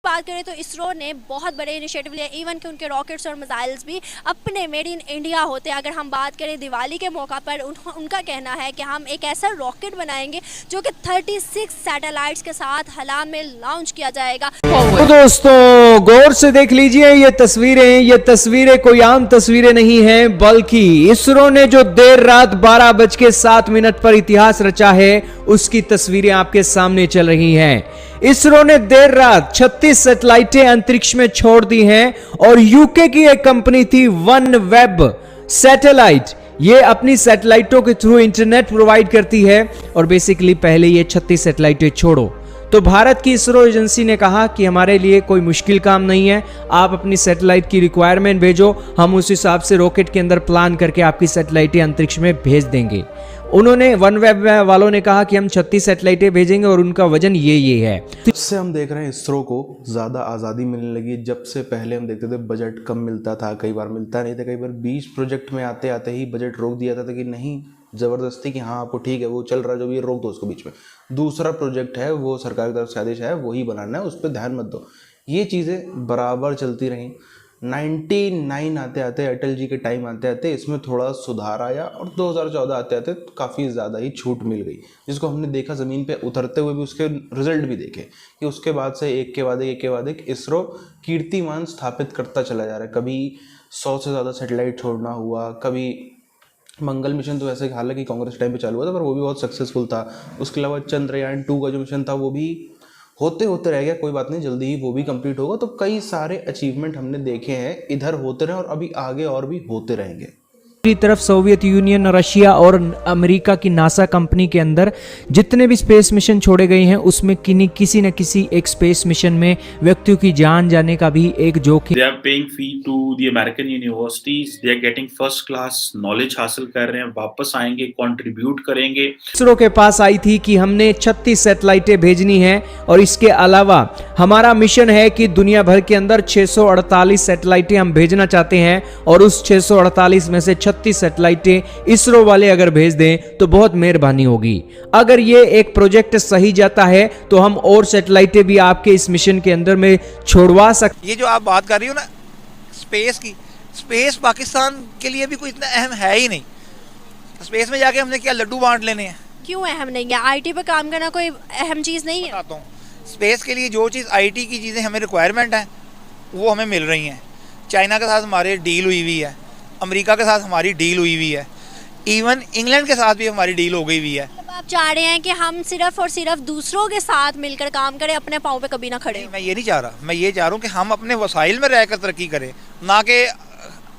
बात करें तो इसरो ने बहुत बड़े इनिशिएटिव लिए, इवन कि उनके रॉकेट्स और मिसाइल्स भी अपने मेड इन इंडिया होते हैं। अगर हम बात करें दिवाली के मौका पर उनका कहना है कि हम एक ऐसा रॉकेट बनाएंगे जो कि 36 सैटेलाइट्स के साथ हला में लॉन्च किया जाएगा। तो दोस्तों गौर से देख लीजिए ये तस्वीरें कोई आम तस्वीरें नहीं हैं, बल्कि इसरो ने जो देर रात 12:07 पर इतिहास रचा है उसकी तस्वीरें आपके सामने चल रही हैं। इसरो ने देर रात 36 सैटेलाइटें अंतरिक्ष में छोड़ दी हैं और यूके की एक कंपनी थी वन वेब सैटेलाइट, ये अपनी सैटेलाइटों के थ्रू इंटरनेट प्रोवाइड करती है और बेसिकली पहले ये 36 सैटेलाइटें छोड़ो तो भारत की इसरो एजेंसी ने कहा कि हमारे लिए कोई मुश्किल काम नहीं है, आप अपनी सैटेलाइट की रिक्वायरमेंट भेजो, हम उस हिसाब से रॉकेट के अंदर प्लान करके आपकी सैटेलाइटें अंतरिक्ष में भेज देंगे। उन्होंने वनवेब वालों ने कहा कि हम 36 सैटेलाइटें भेजेंगे और उनका वजन ये है। इससे हम देख रहे हैं इसरो को ज़्यादा आज़ादी मिलने लगी। जब से पहले हम देखते थे बजट कम मिलता था, कई बार मिलता नहीं था, कई बार 20 प्रोजेक्ट में आते आते ही बजट रोक दिया था कि नहीं, ज़बरदस्ती कि हाँ आपको ठीक है वो चल रहा है जो भी रोक दो उसको बीच में, दूसरा प्रोजेक्ट है वो सरकार की तरफ से आदेश है वही बनाना है, उस पर ध्यान मत दो। ये चीज़ें बराबर चलती रहीं। 99 आते आते अटल जी के टाइम आते आते इसमें थोड़ा सुधार आया और 2014 आते आते काफ़ी ज़्यादा ही छूट मिल गई, जिसको हमने देखा ज़मीन पे उतरते हुए भी, उसके रिजल्ट भी देखे कि उसके बाद से एक के बाद एक इसरो कीर्तिमान स्थापित करता चला जा रहा है। कभी 100 से ज़्यादा सैटेलाइट छोड़ना हुआ, कभी मंगल मिशन तो वैसे हालांकि कांग्रेस टाइम पे चालू हुआ था पर वो भी बहुत सक्सेसफुल था। उसके अलावा चंद्रयान 2 का जो मिशन था वो भी होते होते रह गया, कोई बात नहीं, जल्दी ही वो भी कंप्लीट होगा। तो कई सारे अचीवमेंट हमने देखे हैं, इधर होते रहे और अभी आगे और भी होते रहेंगे। दूसरी तरफ सोवियत यूनियन, रशिया और अमेरिका की नासा कंपनी के अंदर जितने भी स्पेस मिशन छोड़े गए हैं उसमें किसी न किसी एक स्पेस मिशन में व्यक्तियों की जान जाने का भी एक जोखिम। They are paying fee to the American universities, they are getting first class knowledge हासिल कर रहे हैं, वापस आएंगे, कंट्रीब्यूट करेंगे। इसरो के पास आई थी कि हमने 36 सैटेलाइटें भेजनी है और इसके अलावा हमारा मिशन है कि दुनिया भर के अंदर 648 सैटेलाइटें हम भेजना चाहते हैं और उस 648 में से 36 सैटेलाइटें इसरो वाले अगर भेज दें तो बहुत मेहरबानी होगी। अगर ये एक प्रोजेक्ट सही जाता है तो हम और सैटेलाइटें भी आपके इस मिशन के अंदर में छोड़वा सकते। ये जो आप बात कर रही हो ना स्पेस की, स्पेस पाकिस्तान के लिए भी कोई इतना अहम है ही नहीं। स्पेस में जाके हमने क्या लड्डू बांट लेने हैं? क्यों अहम नहीं है? आईटी पे काम करना कोई अहम चीज़ नहीं है? बताता हूँ, स्पेस के लिए जो चीज़ आईटी की चीज़ें हमें रिक्वायरमेंट है वो हमें मिल रही हैं। चाइना के साथ हमारी डील हुई हुई है, अमेरिका के साथ हमारी डील हुई हुई है, इवन इंग्लैंड के साथ भी हमारी डील हो गई हुई है। आप चाह रहे हैं कि हम सिर्फ और सिर्फ दूसरों के साथ मिलकर काम करें, अपने पाँव पे कभी ना खड़े? मैं ये नहीं चाह रहा, मैं ये चाह रहा हूँ कि हम अपने वसाइल में रहकर तरक्की करें, ना कि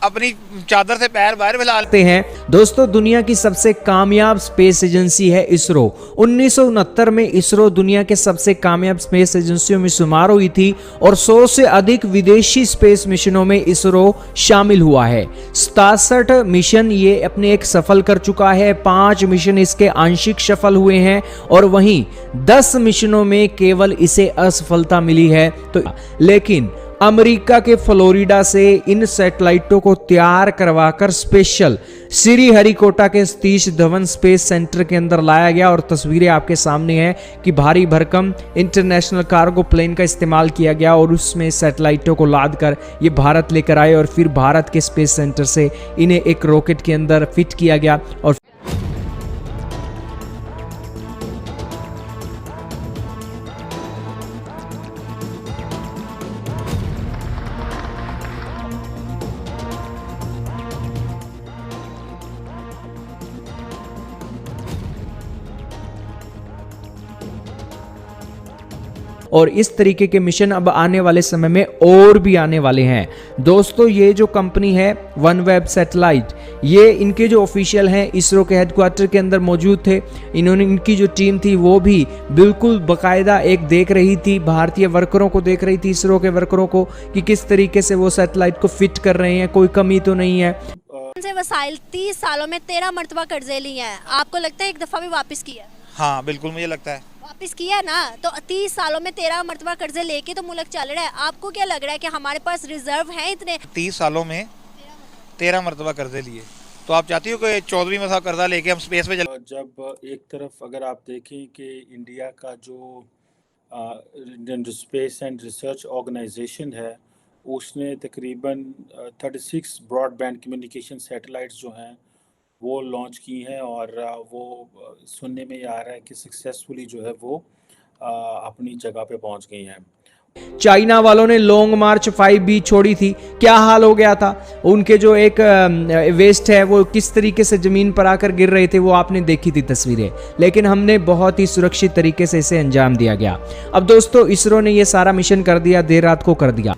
अपनी चादर से पैर बाहर फैला लेते हैं। दोस्तों दुनिया की सबसे कामयाब स्पेस एजेंसी है इसरो। 1969 में इसरो दुनिया के सबसे कामयाब स्पेस एजेंसियों में शुमार हुई थी और 100 से अधिक विदेशी स्पेस मिशनों में इसरो शामिल हुआ है। 67 मिशन ये अपने एक सफल कर चुका है, 5 मिशन इसके आंशिक सफल हुए हैं और वहीं 10 मिशनों में केवल इसे असफलता मिली है। तो लेकिन अमेरिका के फ्लोरिडा से इन सैटेलाइटों को तैयार करवाकर स्पेशल श्रीहरिकोटा के सतीश धवन स्पेस सेंटर के अंदर लाया गया और तस्वीरें आपके सामने हैं कि भारी भरकम इंटरनेशनल कार्गो प्लेन का इस्तेमाल किया गया और उसमें सैटेलाइटों को लाद कर ये भारत लेकर आए और फिर भारत के स्पेस सेंटर से इन्हें एक रॉकेट के अंदर फिट किया गया और इस तरीके के मिशन अब आने वाले समय में और भी आने वाले हैं। दोस्तों ये जो कंपनी है वनवेब सैटेलाइट, ये इनके जो ऑफिशियल हैं इसरो के हेडक्वार्टर के अंदर मौजूद थे। इन्होंने, इनकी जो टीम थी वो भी बिल्कुल बाकायदा एक देख रही थी, भारतीय वर्करों को देख रही थी, इसरो के वर्करों को कि किस तरीके से वो सैटेलाइट को फिट कर रहे हैं, कोई कमी तो नहीं है। से वसाइल 30 सालों में 13 मरतबा कर्जे लिए हैं, आपको लगता है एक दफा भी वापस किया? हाँ बिल्कुल, मुझे लगता है वापस किया ना। तो 30 सालों में 13 मरतबा कर्जे लेके तो मुल्क चल रहा है। आपको क्या लग रहा है कि हमारे पास रिजर्व है इतने? 30 सालों में 13 मरतबा कर्जे लिए, तो आप चाहती हो कि 14वीं मरतबा कर्जा लेके हम स्पेस पे जब एक तरफ अगर आप देखें कि इंडिया का जो Indian space and research organisation है, उसने तकरीबन 36 ब्रॉडबैंड कम्युनिकेशन सैटेलाइट्स जो हैं वो लॉन्च की हैं, और वो सुनने में ये आ रहा है कि सक्सेसफुली जो है वो अपनी जगह पे पहुंच गई हैं। चाइना वालों ने लॉन्ग मार्च 5B छोड़ी थी, क्या हाल हो गया था। उनके जो एक वेस्ट है वो किस तरीके से ज़मीन पर आकर गिर रहे थे, वो आपने देखी थी तस्वीरें, लेकिन हमने बहुत ही सुरक्षित तरीके से इसे अंजाम दिया गया। अब दोस्तों इसरो ने ये सारा मिशन कर दिया, देर रात को कर दिया।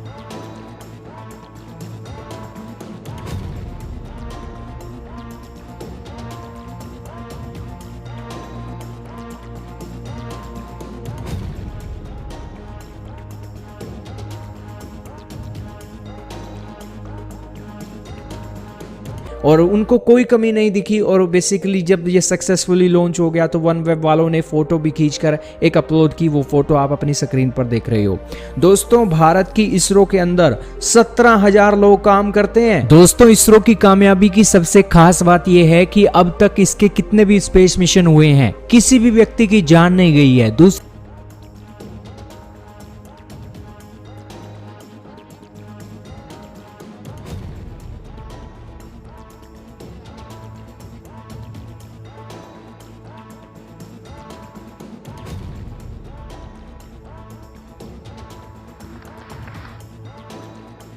और उनको कोई कमी नहीं दिखी, और बेसिकली जब ये सक्सेसफुली लॉन्च हो गया तो वन वेब वालों ने फ़ोटो भी खींचकर एक अपलोड की, वो फ़ोटो आप अपनी स्क्रीन पर देख रहे हो। दोस्तों भारत की इसरो के अंदर 17,000 लोग काम करते हैं। दोस्तों इसरो की कामयाबी की सबसे खास बात यह है कि अब तक इसके कितने भी स्पेस मिशन हुए हैं किसी भी व्यक्ति की जान नहीं गई है।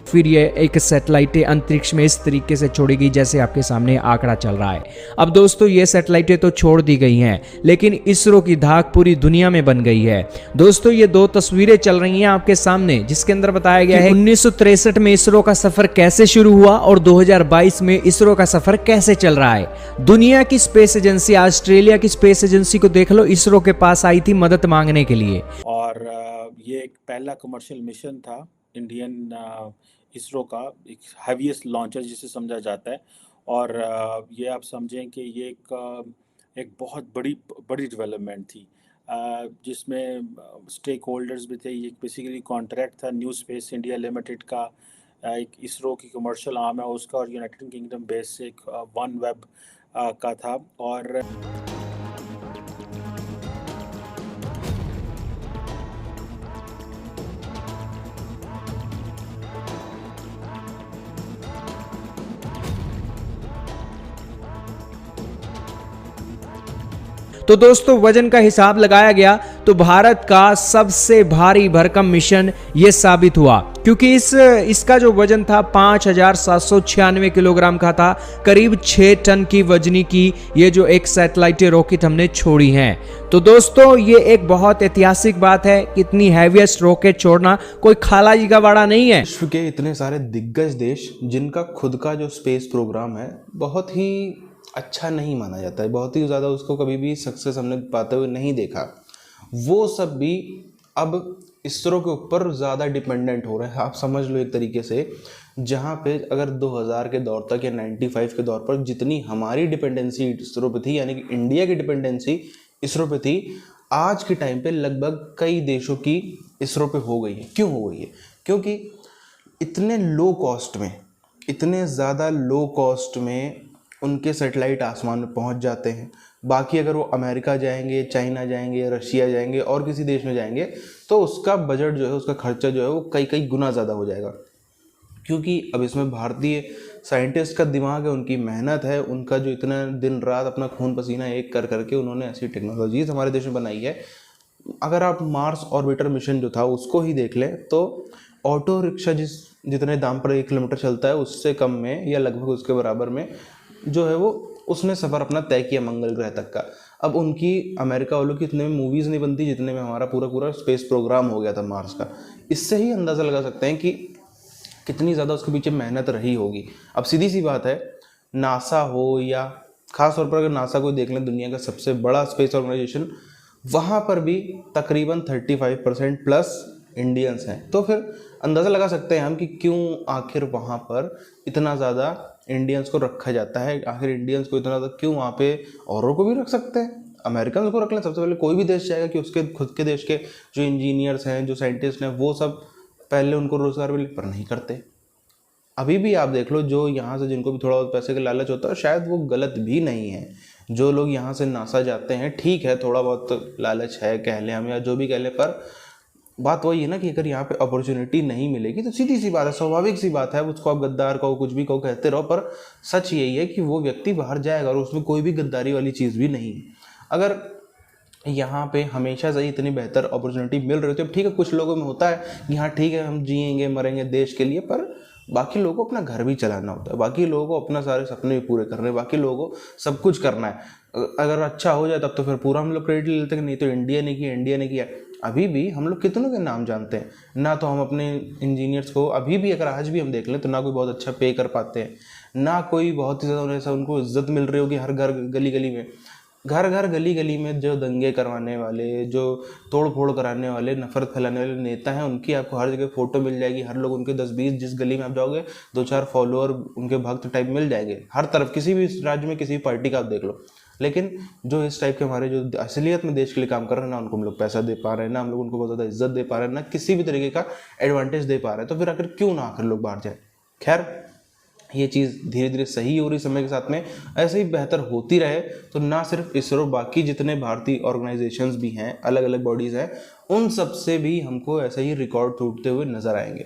फिर ये एक सैटेलाइटें अंतरिक्ष में इस तरीके से छोड़ी गई जैसे आपके सामने आंकड़ा चल रहा है। अब दोस्तों ये सैटेलाइटें तो छोड़ दी गई हैं, लेकिन इसरो की धाक पूरी दुनिया में बन गई है। दोस्तों ये दो तस्वीरें चल रही हैं आपके सामने, जिसके अंदर बताया गया है 1963 में इसरो का सफर कैसे शुरू हुआ और 2022 में इसरो का सफर कैसे चल रहा है। दुनिया की स्पेस एजेंसी, ऑस्ट्रेलिया की स्पेस एजेंसी को देख लो, इसरो के पास आई थी मदद मांगने के लिए। और ये एक पहला कमर्शियल मिशन था इंडियन इसरो का, एक हैवीएस्ट लॉन्चर जिसे समझा जाता है। और ये आप समझें कि ये एक बहुत बड़ी डेवलपमेंट थी, जिसमें स्टेक होल्डर्स भी थे। ये बेसिकली कॉन्ट्रैक्ट था न्यू स्पेस इंडिया लिमिटेड का, एक इसरो की कमर्शियल आर्म है उसका, और यूनाइटेड किंगडम बेस से एक वन वेब का था। और तो दोस्तों वजन का हिसाब लगाया गया तो भारत का सबसे भारी भरकम मिशन ये साबित हुआ, क्योंकि इसका जो वजन था 5,796 किलोग्राम का था। करीब 6 टन की वजनी की ये जो एक सैटेलाइट रॉकेट हमने छोड़ी हैं। तो दोस्तों ये एक बहुत ऐतिहासिक बात है कि इतनी हैवीएस्ट रॉकेट छोड़ना कोई खाला जी का वाड़ा नहीं है। विश्व के इतने सारे दिग्गज देश जिनका खुद का जो स्पेस प्रोग्राम है बहुत ही अच्छा नहीं माना जाता है, बहुत ही ज़्यादा उसको कभी भी सक्सेस हमने पाते हुए नहीं देखा, वो सब भी अब इसरो के ऊपर ज़्यादा डिपेंडेंट हो रहे हैं। आप समझ लो एक तरीके से, जहाँ पे अगर 2000 के दौर तक या 95 के दौर पर जितनी हमारी डिपेंडेंसी इसरो पे थी, यानी कि इंडिया की डिपेंडेंसी इसरो पे थी, आज के टाइम पे लगभग कई देशों की इसरो पे हो गई है। क्यों हो गई है? क्योंकि इतने लो कॉस्ट में, इतने ज़्यादा लो कॉस्ट में उनके सैटेलाइट आसमान में पहुंच जाते हैं। बाकी अगर वो अमेरिका जाएंगे, चाइना जाएंगे, रशिया जाएंगे और किसी देश में जाएंगे तो उसका बजट जो है, उसका खर्चा जो है वो कई गुना ज़्यादा हो जाएगा, क्योंकि अब इसमें भारतीय साइंटिस्ट का दिमाग है, उनकी मेहनत है, उनका जो इतना दिन रात अपना खून पसीना एक कर करके उन्होंने ऐसी टेक्नोलॉजीज हमारे देश में बनाई है। अगर आप मार्स ऑर्बिटर मिशन जो था उसको ही देख लें तो ऑटो रिक्शा जितने दाम पर 1 किलोमीटर चलता है उससे कम में या लगभग उसके बराबर में जो है वो उसने सफ़र अपना तय किया मंगल ग्रह तक का। अब उनकी अमेरिका वालों की इतने में मूवीज़ नहीं बनती जितने में हमारा पूरा स्पेस प्रोग्राम हो गया था मार्स का। इससे ही अंदाज़ा लगा सकते हैं कि कितनी ज़्यादा उसके पीछे मेहनत रही होगी। अब सीधी सी बात है, नासा हो या ख़ास तौर पर अगर नासा को देख लें, दुनिया का सबसे बड़ा स्पेस ऑर्गेनाइजेशन, वहाँ पर भी तकरीबन 35% प्लस इंडियंस हैं। तो फिर अंदाज़ा लगा सकते हैं हम कि क्यों आखिर वहाँ पर इतना ज़्यादा इंडियंस को रखा जाता है। आखिर इंडियंस को इतना ज़्यादा क्यों वहाँ पे, औरों को भी रख सकते हैं, अमेरिकन को रख लें। सबसे पहले कोई भी देश चाहेगा कि उसके खुद के देश के जो इंजीनियर्स हैं, जो साइंटिस्ट हैं, वो सब पहले उनको रोज़गार मिले, पर नहीं करते। अभी भी आप देख लो, जो यहाँ से जिनको भी थोड़ा बहुत पैसे का लालच होता है, शायद वो गलत भी नहीं है। जो लोग यहाँ से नासा जाते हैं, ठीक है थोड़ा बहुत लालच है कह लें हम या जो भी कह लें, पर बात वही है ना कि अगर यहाँ पे अपॉर्चुनिटी नहीं मिलेगी तो सीधी सी बात है, स्वाभाविक सी बात है, उसको आप गद्दार कहो कुछ भी कहो कहते रहो, पर सच यही है कि वो व्यक्ति बाहर जाएगा और उसमें कोई भी गद्दारी वाली चीज़ भी नहीं है। अगर यहाँ पे हमेशा से ही इतनी बेहतर अपॉर्चुनिटी मिल रही थी, अब ठीक है कुछ लोगों में होता है कि हाँ ठीक है हम जिएंगे मरेंगे देश के लिए, पर बाकी लोगों को अपना घर भी चलाना होता है, बाकी लोगों को अपना सारे सपने भी पूरे करने हैं, बाकी लोगों को सब कुछ करना है। अगर अच्छा हो जाए तब तो फिर पूरा हम लोग क्रेडिट ले लेते हैं, नहीं तो इंडिया ने किया इंडिया ने किया। अभी भी हम लोग कितनों के नाम जानते हैं ना, तो हम अपने इंजीनियर्स को अभी भी अगर आज भी हम देख लें तो ना कोई बहुत अच्छा पे कर पाते हैं, ना कोई बहुत ही ज़्यादा ऐसा उनको इज्जत मिल रही होगी। हर घर गली गली में गली गली में जो दंगे करवाने वाले, जो तोड़ फोड़ कराने वाले, नफरत फैलाने वाले नेता हैं, उनकी आपको हर जगह फ़ोटो मिल जाएगी। हर लोग उनके 10-20 जिस गली में आप जाओगे 2-4 फॉलोअर उनके भक्त टाइप मिल जाएंगे हर तरफ, किसी भी राज्य में किसी भी पार्टी का आप देख लो। लेकिन जो इस टाइप के हमारे जो असलियत में देश के लिए काम कर रहे हैं ना, उनको हम लोग पैसा दे पा रहे हैं ना, हम लोग उनको बहुत ज़्यादा इज्जत दे पा रहे हैं ना, किसी भी तरीके का एडवांटेज दे पा रहे हैं, तो फिर आखिर क्यों ना आकर लोग बाहर जाए। खैर ये चीज़ धीरे धीरे सही हो रही समय के साथ में, ऐसे ही बेहतर होती रहे तो ना सिर्फ इसरो, बाकी जितने भारतीय ऑर्गेनाइजेशंस भी हैं, अलग अलग बॉडीज़ हैं, उन सब से भी हमको ऐसे ही रिकॉर्ड टूटते हुए नजर आएंगे।